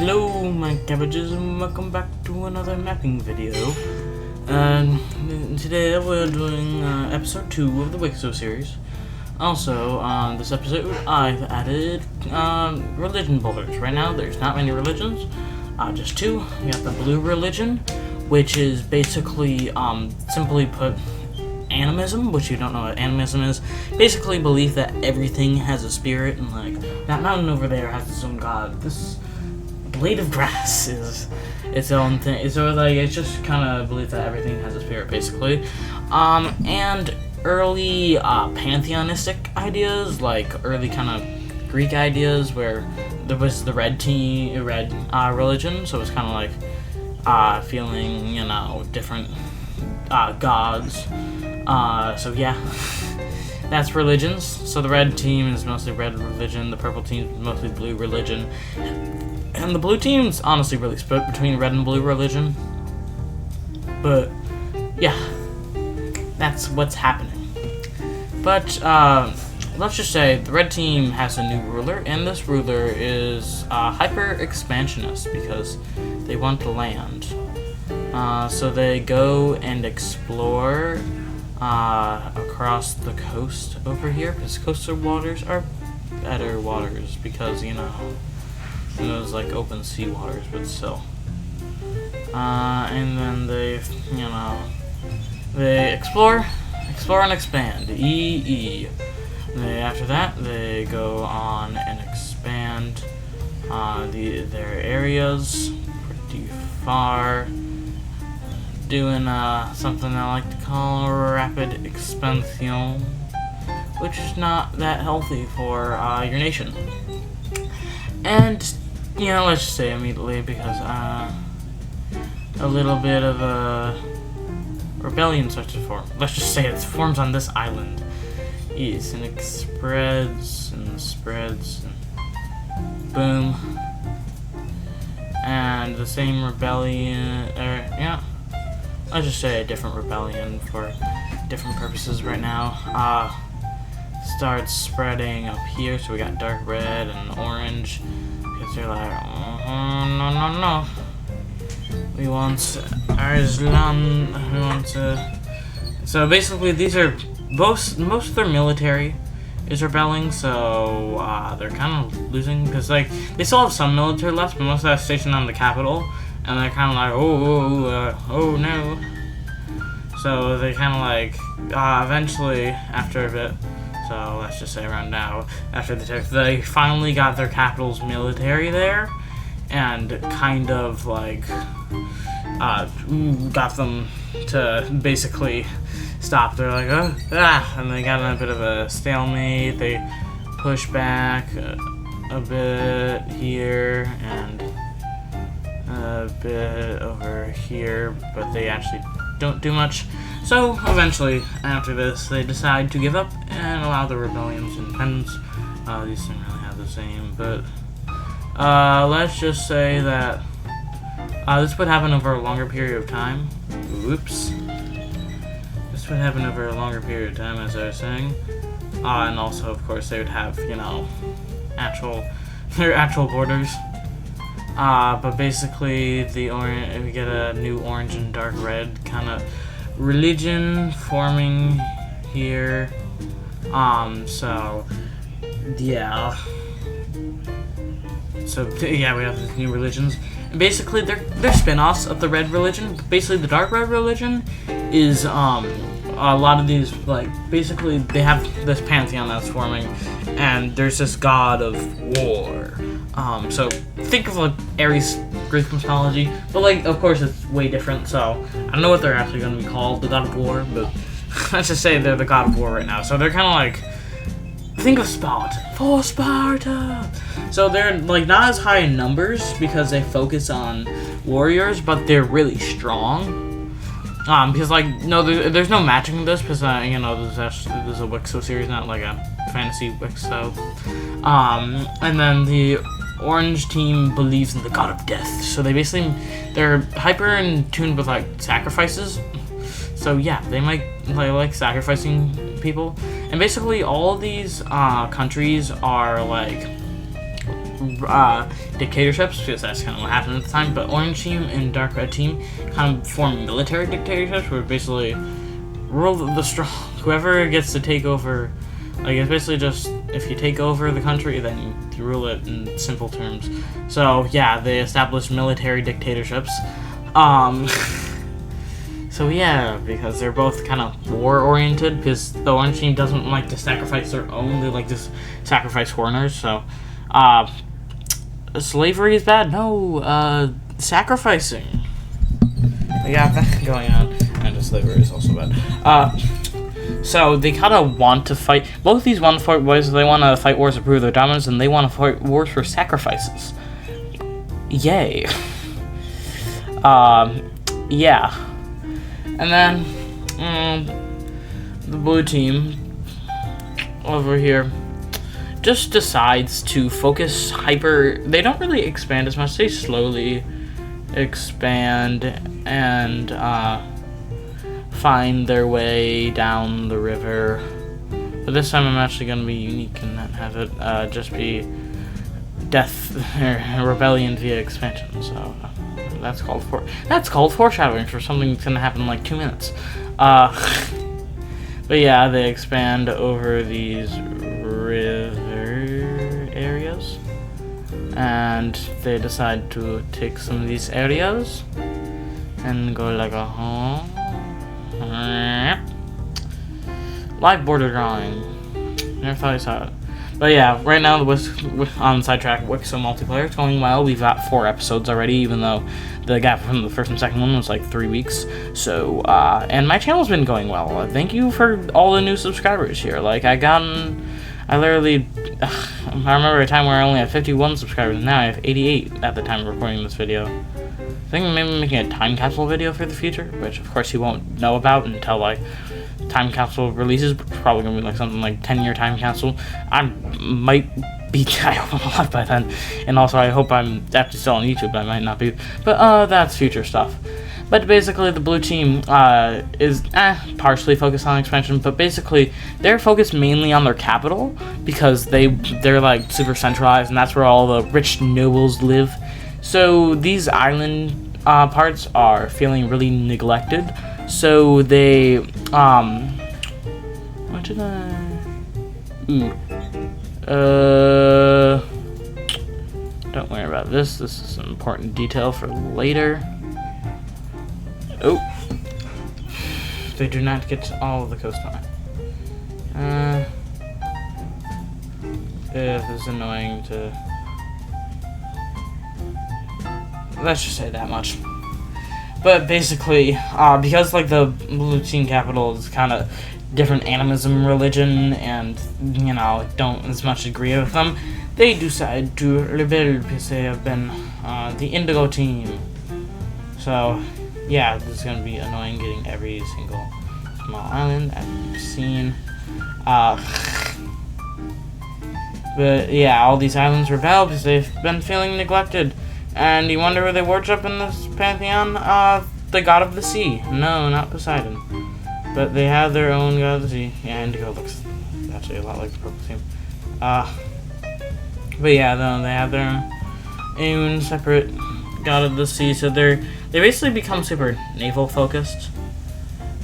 Hello my cabbages and welcome back to another mapping video. And today we're doing episode 2 of the WICSO series. Also, on this episode I've added religion boulders. Right now there's not many religions, just 2. We got the blue religion, which is basically, simply put, animism, which you don't know what animism is. Basically belief that everything has a spirit, and like, that mountain over there has its own god. This blade of grass is its own thing. So like, it's just kind of belief that everything has a spirit, basically. And early pantheonistic ideas, like early kind of Greek ideas, where there was the red religion. So it's kind of like feeling, you know, different gods. So yeah, that's religions. So the red team is mostly red religion, the purple team is mostly blue religion, and the blue team's honestly really split between red and blue religion. But yeah, that's what's happening. But let's just say the red team has a new ruler, and this ruler is hyper expansionist because they want the land. So they go and explore across the coast over here, because coastal waters are better waters, because, you know, those like open sea waters, but still. And then they, you know, they explore and expand. After that, they go on and expand their areas pretty far, doing something I like to call a rapid expansion, which is not that healthy for your nation. And, you know, let's just say immediately, because a little bit of a rebellion starts to form. Let's just say it forms on this island. Yes, and it spreads and spreads, and boom. And the same rebellion, yeah. Let's just say a different rebellion for different purposes right now. Starts spreading up here, so we got dark red and orange, because they're like, no. We want Islam, we want to... So basically these are, most of their military is rebelling, so they're kind of losing, because like, they still have some military left, but most of that's stationed on the capital. And they're kind of like, oh no. So they kind of like, eventually, after a bit, so let's just say around now, after they finally got their capital's military there, and kind of like, got them to basically stop. They're like, and they got in a bit of a stalemate. They push back a bit here, and a bit over here, but they actually don't do much. So eventually, after this, they decide to give up and allow the rebellions independence. These don't really have the same, but let's just say that this would happen over a longer period of time. Whoops. This would happen over a longer period of time, as I was saying. And also, of course, they would have, you know, their actual borders. But basically, we get a new orange and dark red kind of religion forming here. So yeah. So yeah, we have these new religions. And basically, they're spin-offs of the red religion. Basically, the dark red religion is a lot of these, like, basically they have this pantheon that's forming, and there's this god of war. So think of like Ares Greek mythology, but like, of course it's way different, so I don't know what they're actually going to be called, the god of war, but let's just say they're the god of war right now. So they're kind of like, think of Sparta, for Sparta. So they're like not as high in numbers because they focus on warriors, but they're really strong. Because like, no, there's no matching this, because you know, this is a WICSO series, not like a fantasy WICSO. And then the orange team believes in the god of death, so they're hyper in tune with like sacrifices. So yeah, they like sacrificing people, and basically all of these countries are like dictatorships, because that's kind of what happened at the time. But Orange Team and Dark Red Team kind of form military dictatorships, where basically rule the strong. Whoever gets to take over, like, it's basically just if you take over the country, then you rule it in simple terms. So yeah, they established military dictatorships. So yeah, because they're both kind of war-oriented, because the Orange Team doesn't like to sacrifice their own, they like to sacrifice foreigners, so, slavery is bad? No, sacrificing. We got that going on, and slavery is also bad. So they kind of want to fight, both these want to fight wars, they want to fight wars to prove their dominance, and they want to fight wars for sacrifices. Yay. Yeah. And then, the blue team over here just decides to focus they don't really expand as much, they slowly expand and, find their way down the river. But this time I'm actually going to be unique and not have it, just be rebellion via expansion, so... That's called foreshadowing for something that's gonna happen in like 2 minutes. But yeah, they expand over these river areas, and they decide to take some of these areas and go like a live border drawing. Never thought I saw it. But yeah, right now on Sidetrack WICSO multiplayer is going well. We've got 4 episodes already, even though the gap from the first and second one was like 3 weeks. So, and my channel's been going well. Thank you for all the new subscribers here. Like, I remember a time where I only had 51 subscribers, and now I have 88 at the time of recording this video. I think I'm maybe making a time capsule video for the future, which of course you won't know about until like time capsule releases. Probably gonna be like something like 10-year time capsule. I might be alive by then, and also I hope I'm actually still on YouTube, but I might not be. But that's future stuff. But basically, the blue team is partially focused on expansion, but basically they're focused mainly on their capital because they're like super centralized, and that's where all the rich nobles live. So these island parts are feeling really neglected. So they what did I? Don't worry about this. This is an important detail for later. Oh, they do not get all of the coastline. This is annoying to... Let's just say that much. But basically, because like the blue team capital is kind of different animism religion, and you know don't as much agree with them, they decide to rebel because they have been the Indigo team. So yeah, this is gonna be annoying getting every single small island I've seen. But yeah, all these islands rebel because they've been feeling neglected. And you wonder who they worship in this pantheon? The god of the sea. No, not Poseidon. But they have their own god of the sea. Yeah, Indigo looks actually a lot like the purple team. But yeah, they have their own separate god of the sea. So they basically become super naval focused.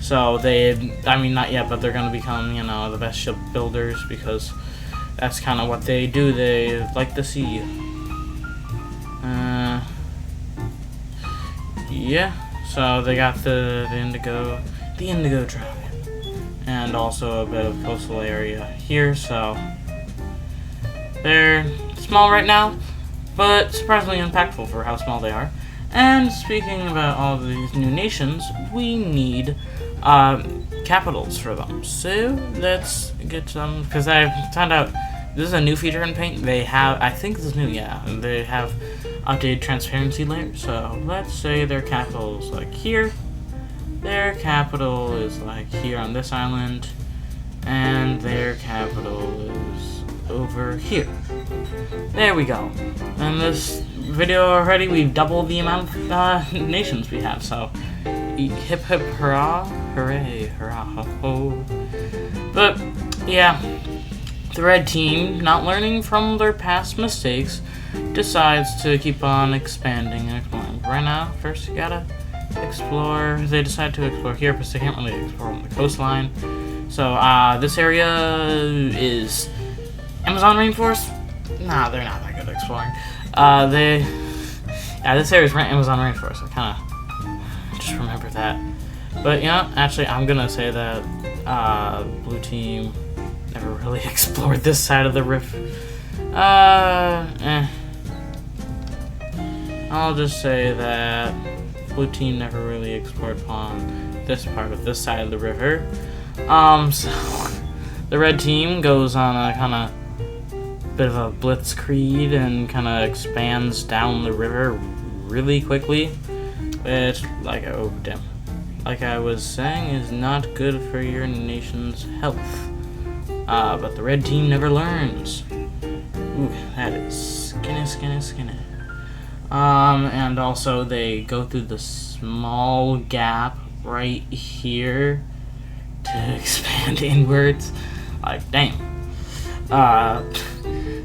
So I mean not yet, but they're gonna become, you know, the best ship builders because that's kind of what they do. They like the sea. Yeah, so they got the Indigo tribe, and also a bit of coastal area here, so they're small right now, but surprisingly impactful for how small they are. And speaking about all of these new nations, we need capitals for them. So let's get some, because I found out this is a new feature in Paint. They have, I think this is new, yeah, they have updated transparency layer. So let's say their capital is like here, their capital is like here on this island, and their capital is over here. There we go. In this video already, we've doubled the amount of nations we have, so hip hip hurrah, hooray, hurrah, ho ho. But yeah, the red team, not learning from their past mistakes, decides to keep on expanding and exploring. Right now, first you gotta explore. They decide to explore here because they can't really explore on the coastline. So this area is Amazon rainforest. Nah, they're not that good at exploring. This area is Amazon rainforest. I kind of just remember that. But you know, actually, I'm gonna say that blue team never really explored this side of the rift. I'll just say that blue team never really explored upon this part of this side of the river. So the red team goes on a kind of bit of a blitzkrieg and kind of expands down the river really quickly, which, like I was saying, is not good for your nation's health. But the red team never learns. Ooh, that is skinny. And also they go through the small gap right here to expand inwards. Like, dang.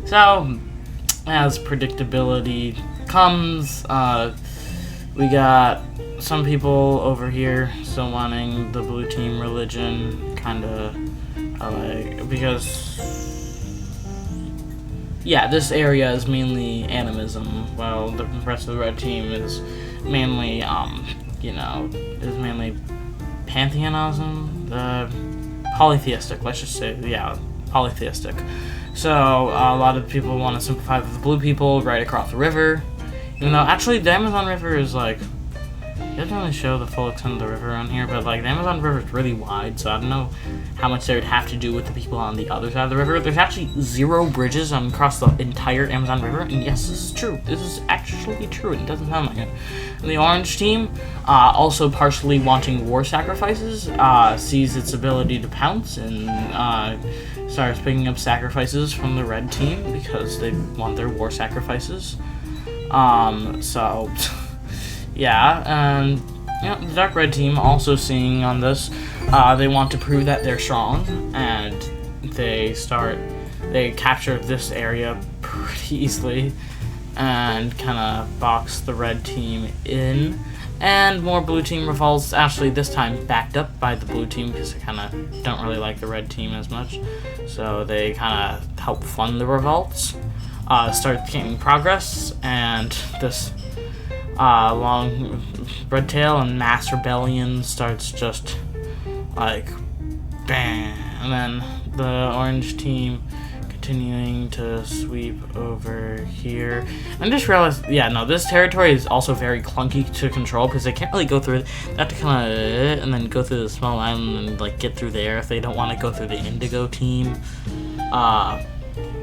So, as predictability comes, we got some people over here still wanting the blue team religion, kinda, because, yeah, this area is mainly animism, while the rest of the red team is mainly, is mainly pantheism, polytheistic, let's just say, yeah, polytheistic. So, a lot of people want to simplify with the blue people right across the river, even though, actually, the Amazon River is, like, it doesn't really show the full extent of the river on here, but, like, the Amazon River is really wide, so I don't know how much they would have to do with the people on the other side of the river. There's actually 0 bridges across the entire Amazon River, and yes, this is true. This is actually true, it doesn't sound like it. And the orange team, also partially wanting war sacrifices, sees its ability to pounce and starts picking up sacrifices from the red team because they want their war sacrifices. So... yeah, and the dark red team also seeing on this, they want to prove that they're strong, and they capture this area pretty easily and kind of box the red team in, and more blue team revolts, actually this time backed up by the blue team because they kind of don't really like the red team as much, so they kind of help fund the revolts, start gaining progress, and this long red tail and mass rebellion starts just like bam, and then the orange team continuing to sweep over here. And just realized, yeah, no, this territory is also very clunky to control because they can't really go through it. They have to kind of and then go through the small island and like get through there if they don't want to go through the indigo team.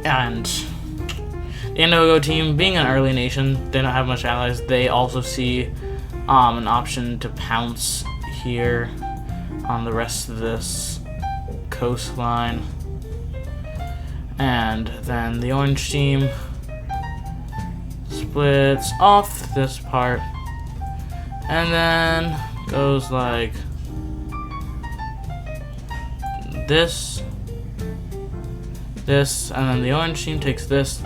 And the Indigo team, being an early nation, they don't have much allies. They also see an option to pounce here on the rest of this coastline. And then the orange team splits off this part and then goes like this, and then the orange team takes this.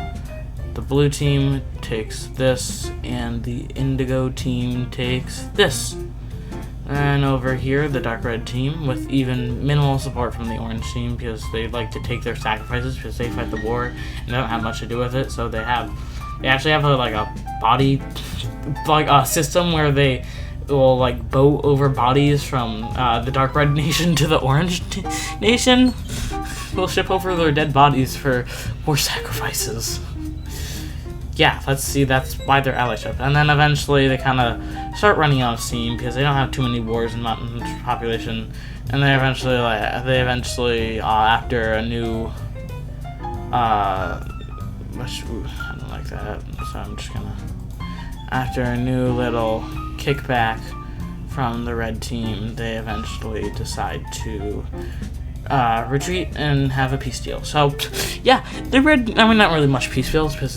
The blue team takes this, and the indigo team takes this. And over here, the dark red team, with even minimal support from the orange team, because they like to take their sacrifices because they fight the war and they don't have much to do with it. So they actually have a system where they will like boat over bodies from the dark red nation to the orange nation. Will ship over their dead bodies for war sacrifices. Yeah, let's see, that's why they're allyship. And then eventually they kind of start running out of steam because they don't have too many wars in mountain population. And they eventually, after a new, I don't like that, so I'm just gonna, after a new little kickback from the red team, they eventually decide to retreat and have a peace deal. So, yeah, the red, I mean, not really much peace deals, because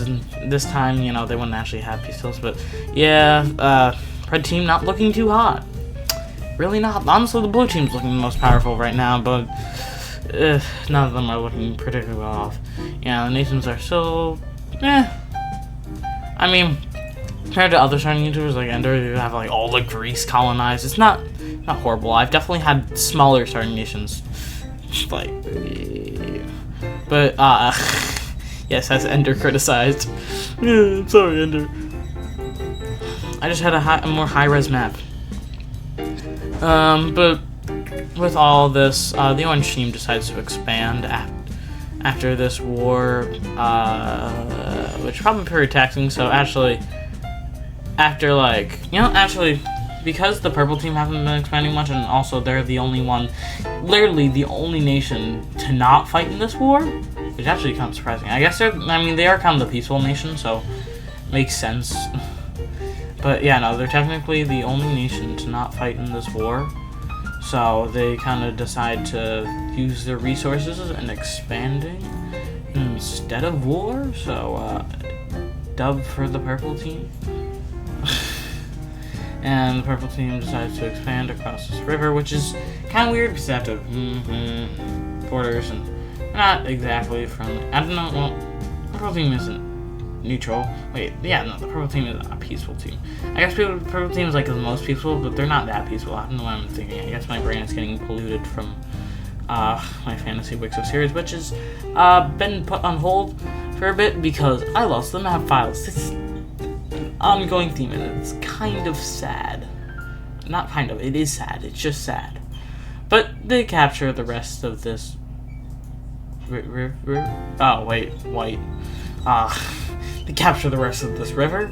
this time, you know, they wouldn't actually have peace deals, but, yeah, red team not looking too hot. Really not. Honestly, the blue team's looking the most powerful right now, but none of them are looking particularly well off. Yeah, the nations are still, I mean, compared to other starting YouTubers like Ender, who have like all the Greece colonized, it's not horrible. I've definitely had smaller starting nations, like, but yes, as Ender criticized. Yeah, I'm sorry, Ender. I just had a more high-res map. But with all this, the Orange team decides to expand after this war, which is probably pretty taxing. So actually, after like, actually, because the Purple team haven't been expanding much, and also they're the only one, literally the only nation to not fight in this war, which is actually kind of surprising. I guess they are kind of the peaceful nation, so makes sense. But yeah, no, they're technically the only nation to not fight in this war. So they kind of decide to use their resources in expanding instead of war. So, dub for the Purple team. And the Purple team decides to expand across this river, which is kind of weird because they have to borders and not exactly friendly. I don't know. Well, the Purple team isn't neutral. Wait, yeah, no, the Purple team is a peaceful team. I guess the Purple team is like the most peaceful, but they're not that peaceful. I don't know what I'm thinking. I guess my brain is getting polluted from my fantasy WICSO series, which has been put on hold for a bit because I lost the map files. It's an ongoing theme, and it's kind of sad. Not kind of, it is sad. It's just sad. But they capture the rest of this river. Oh, wait, white. To capture the rest of this river.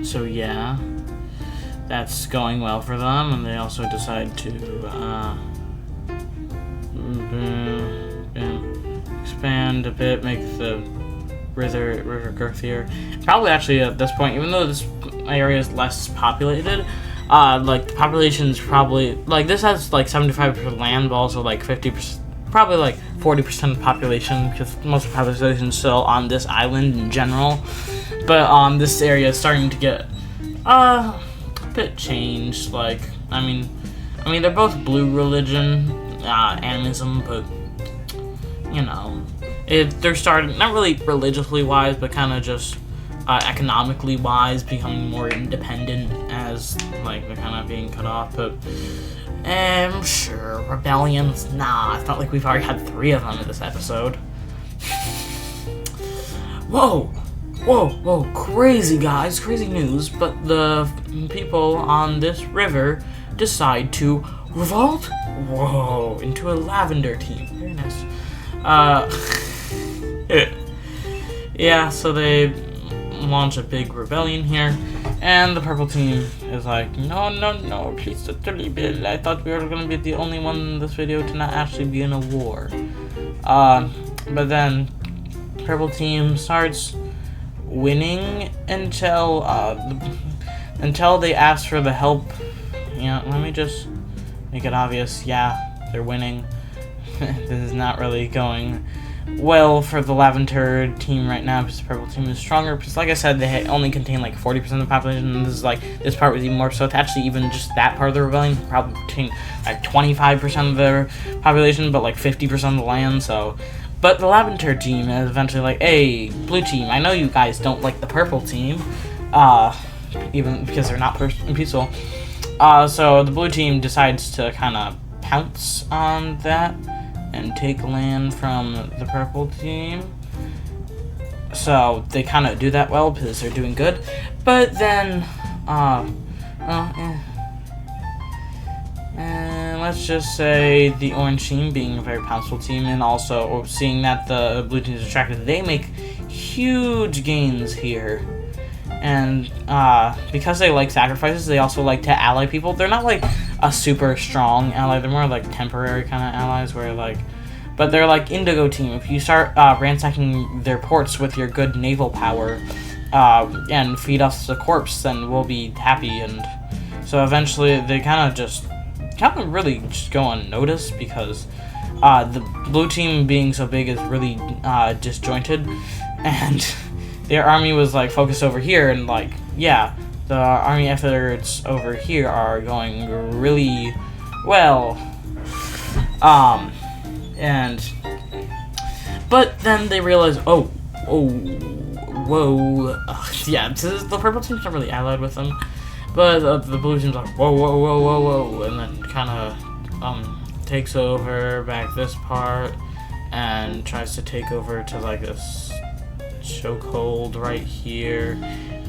So yeah, that's going well for them, and they also decide to expand a bit, make the river girthier. Probably actually at this point, even though this area is less populated, like the population's probably like this has like 75% land, but also like 50%. Probably like 40% of the population, because most of the population is still on this island in general. But this area is starting to get a bit changed. Like, I mean they're both blue religion, animism, but they're starting not really religiously wise, but kind of just economically wise, becoming more independent as like they're kind of being cut off. But sure, rebellions? Nah, it's not like we've already had 3 of them in this episode. Whoa, crazy guys, crazy news, but the people on this river decide to revolt? Whoa, into a lavender team. Very nice. Yeah, so they launch a big rebellion here, and the Purple team is like, no, please don't leave it. I thought we were gonna be the only one in this video to not actually be in a war. But then Purple team starts winning until they ask for the help. Let me just make it obvious. Yeah, they're winning. This is not really going well for the Lavender team right now, because the Purple team is stronger, because like I said, they only contain like 40% of the population, and this part was even more so. It's actually even just that part of the rebellion probably contain like 25% of their population, but like 50% of the land. So, but the Lavender team is eventually like, hey, blue team, I know you guys don't like the Purple team, even because they're not peaceful. So the blue team decides to kind of pounce on that and take land from the Purple team. So they kind of do that well because they're doing good. But then, let's just say the Orange team, being a very pounceful team, and also seeing that the blue team is attracted, they make huge gains here. And because they like sacrifices, they also like to ally people. They're not like a super strong ally, they're more like temporary kind of allies, where like, but they're like Indigo team. If you start ransacking their ports with your good naval power and feed us the corpse, then we'll be happy. And so eventually they kind of really just go unnoticed, because the blue team being so big is really disjointed, and their army was like focused over here, and like, yeah, the army efforts over here are going really well. But then they realize, whoa. Yeah, the purple team's not really allied with them, but the blue team's like, whoa, and then kind of takes over back this part and tries to take over to like this chokehold right here.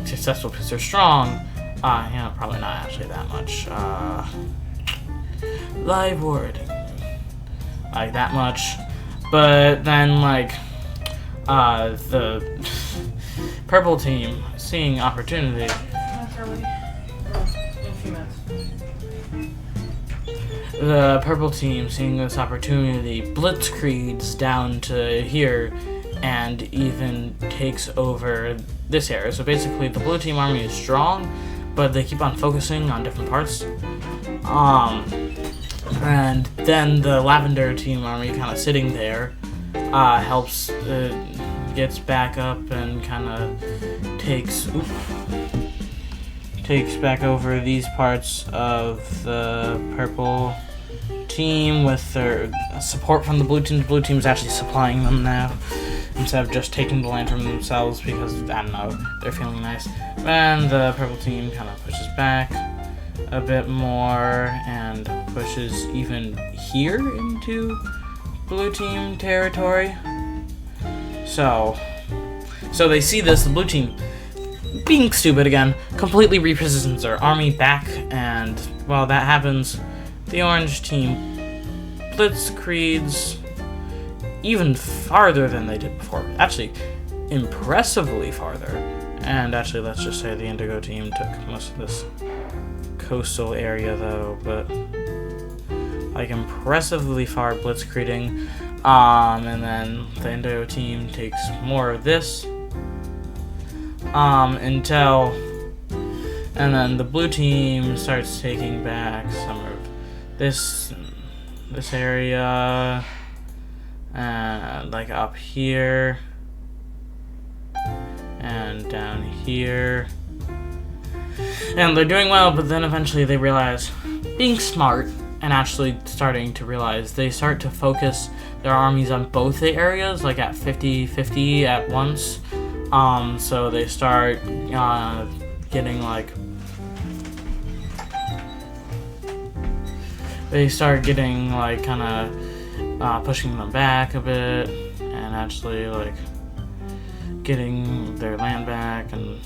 Successful because they're strong. Probably not actually that much. Live warding, like that much, but then like the purple team seeing opportunity. The purple team seeing this opportunity blitzkriegs down to here and even takes over this area. So basically the blue team army is strong, but they keep on focusing on different parts. And then the lavender team army kind of sitting there helps, gets back up and kind of takes back over these parts of the purple team with their support from the blue team. The blue team is actually supplying them now instead of just taking the land from themselves because, I don't know, they're feeling nice. And the purple team kind of pushes back a bit more and pushes even here into blue team territory. So they see this, the blue team being stupid again, completely repositions their army back, and while that happens, the orange team blitzkriegs even farther than they did before. Actually, impressively farther. And actually, let's just say the indigo team took most of this coastal area though, but like impressively far blitzkrieging. And then the indigo team takes more of this until, and then the blue team starts taking back some of this area, like up here and down here, and they're doing well. But then eventually they realize, being smart and actually starting to realize, they start to focus their armies on both the areas, like at 50-50 at once. So they start getting like, kind of pushing them back a bit and actually like getting their land back, and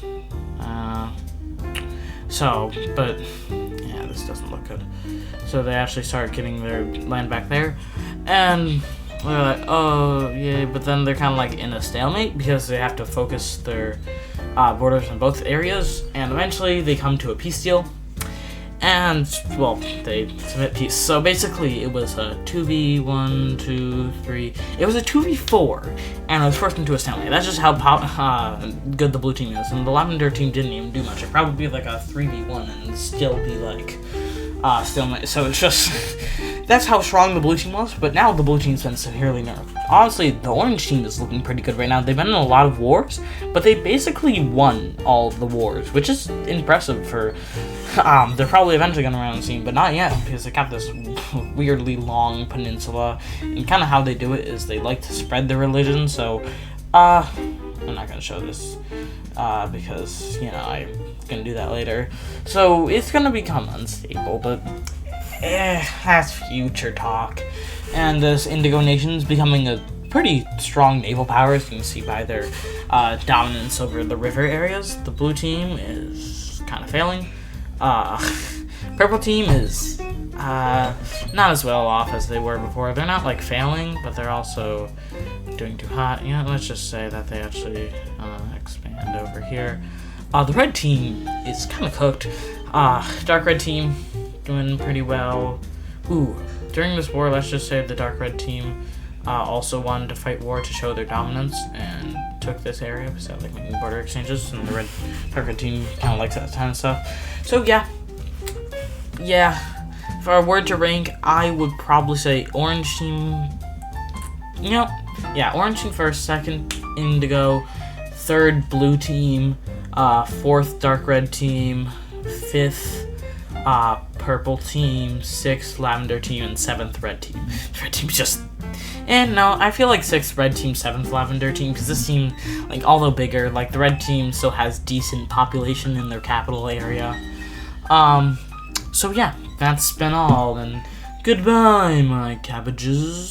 but yeah, this doesn't look good. So they actually start getting their land back there, and they're like, oh yeah, but then they're kind of like in a stalemate because they have to focus their borders in both areas, and eventually they come to a peace deal, and well, they submit peace. So basically it was a 2v1, 2, 3, it was a 2v4, and it was forced into a stalemate. That's just how good the blue team is, and the lavender team didn't even do much. It'd probably be like a 3v1 and still be like stalemate. So it's just that's how strong the blue team was, but now the blue team's been severely nerfed. Honestly, the orange team is looking pretty good right now. They've been in a lot of wars, but they basically won all of the wars, which is impressive for, they're probably eventually going to run the scene, but not yet, because they got this weirdly long peninsula, and kind of how they do it is they like to spread their religion. So, I'm not going to show this, because, you know, I'm going to do that later. So, it's going to become unstable, but that's future talk. And this Indigo Nation's becoming a pretty strong naval power, as you can see by their dominance over the river areas. The blue team is kind of failing. Purple team is not as well off as they were before. They're not like failing, but they're also doing too hot. You know, let's just say that they actually expand over here. The red team is kind of cooked. Dark red team doing pretty well. Ooh, during this war, let's just say the dark red team also wanted to fight war to show their dominance and took this area because they like making border exchanges, and the dark red team kind of likes that kind of stuff. So yeah, if I were to rank, I would probably say orange team. Orange team first, second indigo, third blue team, fourth dark red team, fifth purple team, 6th lavender team, and 7th red team. Red team's just... And no, I feel like 6th red team, 7th lavender team, because this team, like, although bigger, like, the red team still has decent population in their capital area. So yeah, that's been all, and goodbye, my cabbages.